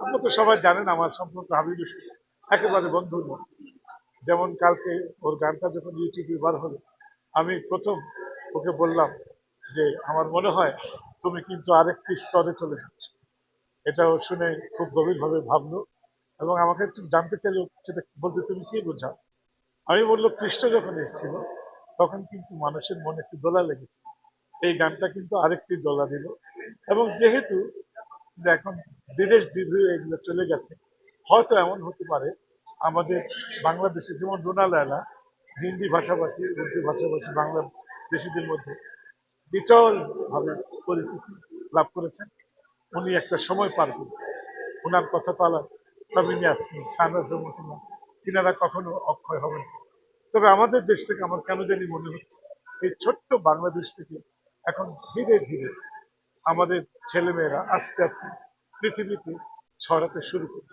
আপনারা তো সবাই জানেন আমার সম্পর্ক হাবিবের সাথে একেবারে বন্ধুর মতো। যেমন কালকে ওর গানটা যখন ইউটিউবে বার হলো, আমি প্রথম ওকে বললাম যে আমার মনে হয় তুমি কিন্তু আরেকটি স্তরে চলে যাচ্ছ। এটা ও শুনে খুব গভীরভাবে ভাবলো এবং আমাকে একটু জানতে চাইলো সেটা বলতে তুমি কি বোঝাও। আমি বললো খ্রিস্ট যখন এসেছিল তখন কিন্তু মানুষের মনে একটু দোলা লেগেছিল, এই গানটা কিন্তু আরেকটি দোলা দিল। এবং যেহেতু এখন বিদেশ বিভূঁইয়ে এগুলো চলে গেছে, হয়তো এমন হতে পারে আমাদের বাংলাদেশে যেমন রোনা লায়লা হিন্দি ভাষাভাষী উর্দু ভাষাভাষী বাংলাদেশিদের মধ্যে বিচল ভাবে পরিচিতি লাভ করেছেন। উনি একটা সময় পার করেছেন, ওনার কথা তো আলাদা। সাবিনা ইয়াসমিন, শাহনাজ রহমাতুল্লাহ, তিনারা কখনো অক্ষয় হবেন না। তবে আমাদের দেশ থেকে আমার কেন জানি মনে হচ্ছে এই ছোট্ট বাংলাদেশ থেকে এখন ধীরে ধীরে আমাদের ছেলেমেয়েরা আস্তে আস্তে পৃথিবীতে ছড়াতে শুরু করবে।